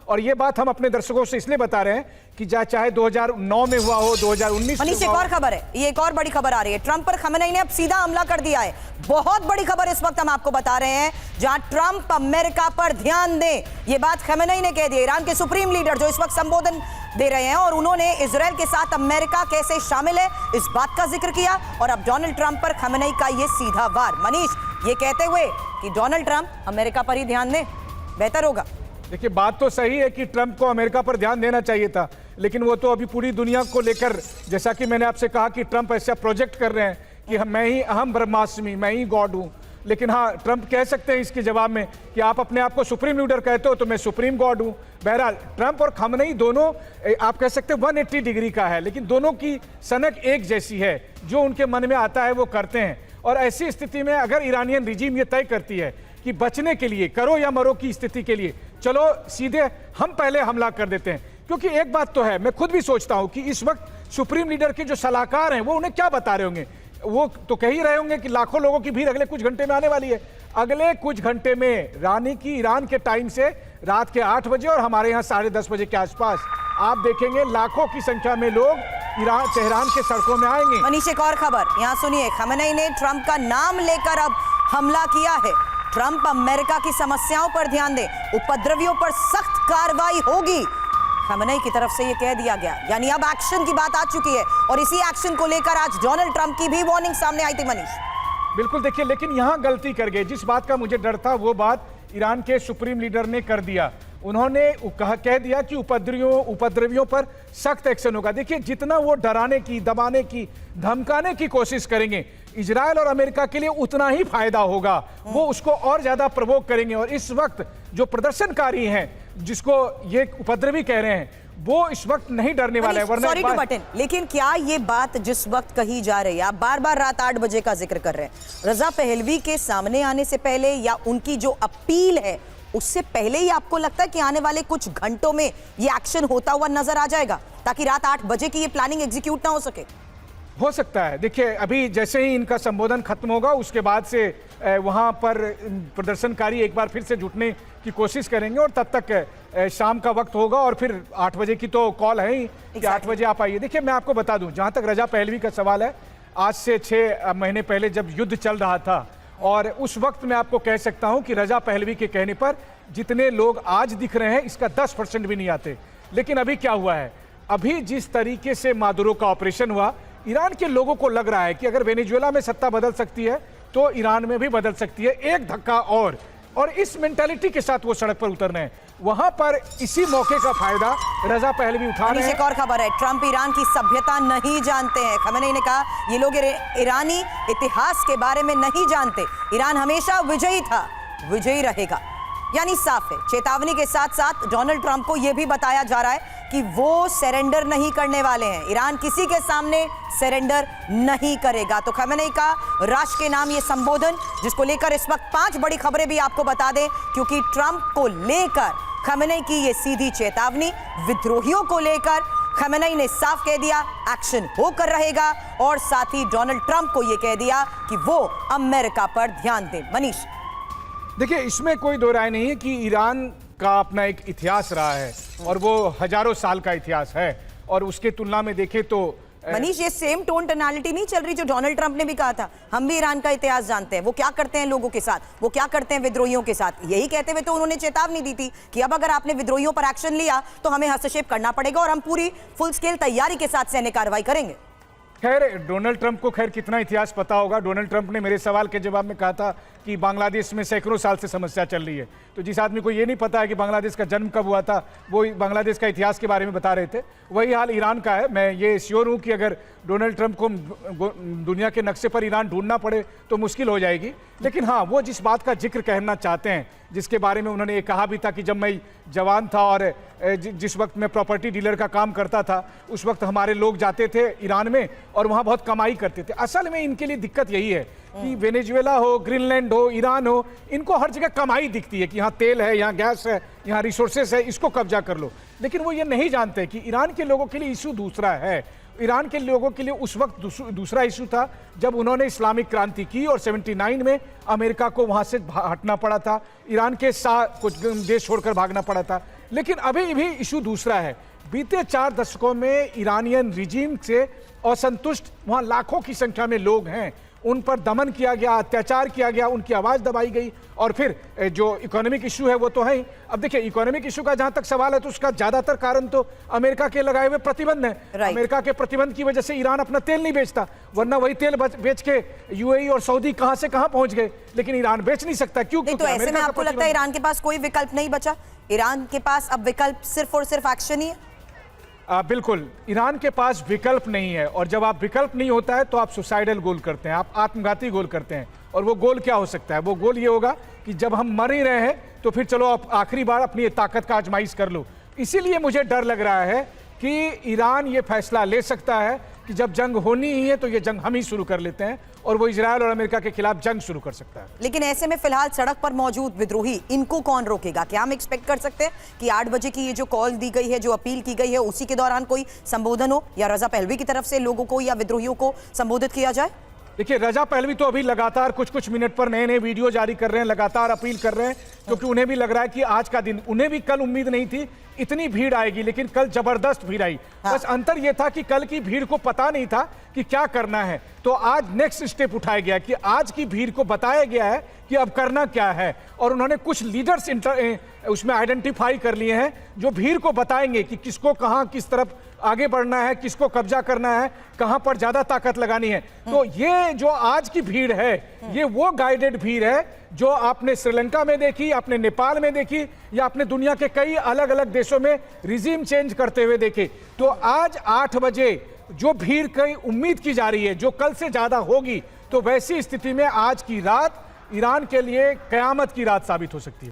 और ये बात हम अपने दर्शकों से इसलिए बता रहे हैं कि चाहे 2009 में हुआ हो, 2019 में एक और खबर है, ये एक और बड़ी खबर आ रही है। ट्रंप पर खamenei ने अब सीधा हमला कर दिया है। बहुत बड़ी खबर इस वक्त हम आपको बता रहे हैं, जहां ट्रंप अमेरिका पर ध्यान दें, ये बात खamenei ने कह दी। ईरान के सुप्रीम लीडर जो इस वक्त संबोधन दे रहे हैं, और उन्होंने इजराइल के साथ अमेरिका कैसे शामिल है इस बात का जिक्र किया। और अब डोनाल्ड ट्रंप पर खamenei का ये सीधा वार। मनीष, ये कहते हुए कि डोनाल्ड ट्रंप अमेरिका पर ही ध्यान दें, बेहतर होगा। देखिए, बात तो सही है कि ट्रंप को अमेरिका पर ध्यान देना चाहिए था, लेकिन वो तो अभी पूरी दुनिया को लेकर, जैसा कि मैंने आपसे कहा कि ट्रंप ऐसा प्रोजेक्ट कर रहे हैं कि मैं ही अहम ब्रह्मास्मि, मैं ही गॉड हूं। लेकिन हाँ, ट्रंप कह सकते हैं इसके जवाब में कि आप अपने आप को सुप्रीम लीडर कहते हो तो मैं सुप्रीम गॉड हूं। बहरहाल, ट्रंप और खamenei दोनों आप कह सकते हैं 180 डिग्री का है, लेकिन दोनों की सनक एक जैसी है। जो उनके मन में आता है वो करते हैं। और ऐसी स्थिति में अगर ईरानियन रिजीम ये तय करती है कि बचने के लिए, करो या मरो की स्थिति के लिए, चलो सीधे हम पहले हमला कर देते हैं। क्योंकि एक बात तो है, मैं खुद भी सोचता हूं कि इस वक्त सुप्रीम लीडर के जो सलाहकार हैं वो उन्हें क्या बता रहे होंगे। वो तो कह ही रहे होंगे कि लाखों लोगों की भीड़ अगले कुछ घंटे में आने वाली है। अगले कुछ घंटे में रानी की ईरान के टाइम से रात के 8 बजे और हमारे यहाँ 10:30 बजे के आसपास आप देखेंगे लाखों की संख्या में लोग तेहरान के सड़कों में आएंगे। मनीष, एक और खबर यहाँ सुनिए। खamenei ने ट्रंप का नाम लेकर अब हमला किया है। ट्रंप अमेरिका की समस्याओं पर ध्यान दें, उपद्रवियों पर सख्त कार्रवाई होगी, खamenei की तरफ से ये कह दिया गया। यानी अब एक्शन की बात आ चुकी है, और इसी एक्शन को लेकर आज डोनाल्ड ट्रंप की भी वार्निंग सामने आई थी। मनीष, बिल्कुल, देखिए, लेकिन यहां गलती कर गए। जिस बात का मुझे डर था वो बात ईरान के सुप्रीम लीडर ने कर दिया। उन्होंने कह दिया कि उपद्रवियों पर सख्त एक्शन होगा। देखिए, जितना वो डराने की, दबाने की, धमकाने की कोशिश करेंगे इजराइल और अमेरिका के लिए, उतना ही फायदा होगा। वो उसको और ज्यादा प्रवोक करेंगे। और इस वक्त जो प्रदर्शनकारी हैं, जिसको ये उपद्रवी कह रहे हैं, वो इस वक्त नहीं डरने वाले हैं। सॉरी टू बटन, लेकिन क्या ये बात जिस वक्त कही जा रही है, आप बार बार रात 8 बजे का जिक्र कर रहे हैं, रजा पहलवी के सामने आने से पहले या उनकी जो अपील है उससे पहले ही आपको लगता है कि आने वाले कुछ घंटों में ये एक्शन होता हुआ नजर आ जाएगा, ताकि रात 8 बजे की ये प्लानिंग एग्जीक्यूट ना हो सके? हो सकता है। देखिए, अभी जैसे ही इनका संबोधन खत्म होगा उसके बाद से वहां पर प्रदर्शनकारी एक बार फिर से जुटने की कोशिश करेंगे, और तब तक शाम का वक्त होगा और फिर 8 बजे की तो कॉल है ही कि 8 बजे आप आइए। देखिए, मैं आपको बता दूं, जहां तक रजा पहलवी का सवाल है, आज से 6 महीने पहले जब युद्ध चल रहा था, और उस वक्त मैं आपको कह सकता हूं कि रजा पहलवी के कहने पर जितने लोग आज दिख रहे हैं इसका 10% भी नहीं आते। लेकिन अभी क्या हुआ है, अभी जिस तरीके से मादुरो का ऑपरेशन हुआ, ईरान के लोगों को लग रहा है कि अगर वेनेजुएला में सत्ता बदल सकती है तो ईरान में भी बदल सकती है। एक धक्का और इस मेंटालिटी के साथ वो सड़क पर उतरने हैं। वहां पर इसी मौके का फायदा रजा पहलवी उठा रहे हैं। एक और खबर है, ट्रंप ईरान की सभ्यता नहीं जानते हैं। खamenei ने कहा ये लोग ईरानी इतिहास के बारे में नहीं जानते। ईरान हमेशा विजयी था, विजयी रहेगा। यानी साफ है, चेतावनी के साथ साथ डोनाल्ड ट्रंप को यह भी बताया जा रहा है कि वो सरेंडर नहीं करने वाले हैं। ईरान किसी के सामने सरेंडर नहीं करेगा। तो खamenei का राष्ट्र के नाम ये संबोधन, जिसको लेकर इस वक्त 5 बड़ी खबरें भी आपको बता दें, क्योंकि ट्रंप को लेकर खamenei की ये सीधी चेतावनी, विद्रोहियों को लेकर खamenei ने साफ कह दिया एक्शन होकर रहेगा, और साथ ही डोनाल्ड ट्रंप को यह कह दिया कि वो अमेरिका पर ध्यान दें। मनीष, देखिए, इसमें कोई दो राय नहीं है कि ईरान का अपना एक इतिहास रहा है, और वो हजारों साल का इतिहास है, और उसके तुलना में देखें तो मनीष, ये सेम टोन टोनालिटी नहीं चल रही जो डोनाल्ड ट्रंप ने भी कहा था। हम भी ईरान का इतिहास जानते हैं, वो क्या करते हैं लोगों के साथ, वो क्या करते हैं विद्रोहियों के साथ। यही कहते हुए तो उन्होंने चेतावनी दी थी कि अब अगर आपने विद्रोहियों पर एक्शन लिया तो हमें हस्तक्षेप करना पड़ेगा, और हम पूरी फुल स्केल तैयारी के साथ सैन्य कार्रवाई करेंगे। खैर, डोनाल्ड ट्रंप को कितना इतिहास पता होगा। डोनाल्ड ट्रंप ने मेरे सवाल के जवाब में कहा था कि बांग्लादेश में सैकड़ों साल से समस्या चल रही है। तो जिस आदमी को ये नहीं पता है कि बांग्लादेश का जन्म कब हुआ था, वो बांग्लादेश का इतिहास के बारे में बता रहे थे। वही हाल ईरान का है। मैं ये श्योर हूँ कि अगर डोनाल्ड ट्रंप को दुनिया के नक्शे पर ईरान ढूंढना पड़े तो मुश्किल हो जाएगी। लेकिन हाँ, वो जिस बात का जिक्र कहना चाहते हैं, जिसके बारे में उन्होंने ये कहा भी था कि जब मैं जवान था और जिस वक्त मैं प्रॉपर्टी डीलर का काम करता था, उस वक्त हमारे लोग जाते थे ईरान में और वहाँ बहुत कमाई करते थे। असल में इनके लिए दिक्कत यही है कि वेनेजुएला हो, ग्रीनलैंड हो, ईरान हो, इनको हर जगह कमाई दिखती है कि यहाँ तेल है, यहाँ गैस है, यहाँ रिसोर्सेस है, इसको कब्जा कर लो। लेकिन वो ये नहीं जानते कि ईरान के लोगों के लिए इशू दूसरा है। ईरान के लोगों के लिए उस वक्त दूसरा इशू था जब उन्होंने इस्लामिक क्रांति की और 79 में अमेरिका को वहां से हटना पड़ा था, ईरान के साथ कुछ देश छोड़कर भागना पड़ा था। लेकिन अभी भी इशू दूसरा है। बीते 4 दशकों में ईरानियन रिजीम से असंतुष्ट वहां लाखों की संख्या में लोग हैं, उन पर दमन किया गया, अत्याचार किया गया, उनकी आवाज़ दबाई गई। और फिर जो इकोनॉमिक इशू है वो तो है ही। अब देखिए, इकोनॉमिक इशू का जहां तक सवाल है तो उसका ज्यादातर कारण तो अमेरिका के लगाए हुए प्रतिबंध है। अमेरिका के प्रतिबंध की वजह से ईरान अपना तेल नहीं बेचता, वरना वही तेल बेच के यूएई और सऊदी कहां से कहां पहुंच गए, लेकिन ईरान बेच नहीं सकता। क्यों? तो ऐसे में आपको लगता है ईरान के पास कोई विकल्प नहीं बचा? ईरान के पास अब विकल्प सिर्फ और सिर्फ एक्शन ही है? बिल्कुल, ईरान के पास विकल्प नहीं है। और जब आप विकल्प नहीं होता है तो आप सुसाइडल गोल करते हैं, आप आत्मघाती गोल करते हैं। और वो गोल क्या हो सकता है? वो गोल ये होगा कि जब हम मर ही रहे हैं तो फिर चलो आप आखिरी बार अपनी ताकत का आजमाइश कर लो। इसीलिए मुझे डर लग रहा है कि ईरान ये फैसला ले सकता है कि जब जंग होनी ही है तो ये जंग हम ही शुरू कर लेते हैं, और वो इजरायल और अमेरिका के खिलाफ जंग शुरू कर सकता है। लेकिन ऐसे में फिलहाल सड़क पर मौजूद विद्रोही, इनको कौन रोकेगा? क्या हम एक्सपेक्ट कर सकते हैं कि 8 बजे की ये जो कॉल दी गई है, जो अपील की गई है, उसी के दौरान कोई संबोधन हो या रजा पहलवी की तरफ से लोगों को या विद्रोहियों को संबोधित किया जाए? देखिए, रजा पहलवी तो अभी लगातार कुछ मिनट पर नए नए वीडियो जारी कर रहे हैं, लगातार अपील कर रहे हैं, क्योंकि उन्हें भी लग रहा है कि आज का दिन, उन्हें भी कल उम्मीद नहीं थी इतनी भीड़ आएगी, लेकिन कल जबरदस्त भीड़ आई। बस अंतर यह था कि कल की भीड़ को पता नहीं था कि क्या करना है, तो आज नेक्स्ट स्टेप उठाया गया कि आज की भीड़ को बताया गया है कि अब करना क्या है। और उन्होंने कुछ लीडर्स उसमें आइडेंटिफाई कर लिए हैं जो भीड़ को बताएंगे कि किसको कहां किस तरफ आगे बढ़ना है, किसको कब्जा करना है, कहां पर ज्यादा ताकत लगानी है। तो ये जो आज की भीड़ है, ये वो गाइडेड भीड़ है जो आपने श्रीलंका में देखी, आपने नेपाल में देखी, या आपने दुनिया के कई अलग अलग देशों में रिजीम चेंज करते हुए देखे। तो आज 8 बजे जो भीड़ की उम्मीद की जा रही है, जो कल से ज्यादा होगी, तो वैसी स्थिति में आज की रात ईरान के लिए कयामत की रात साबित हो सकती है।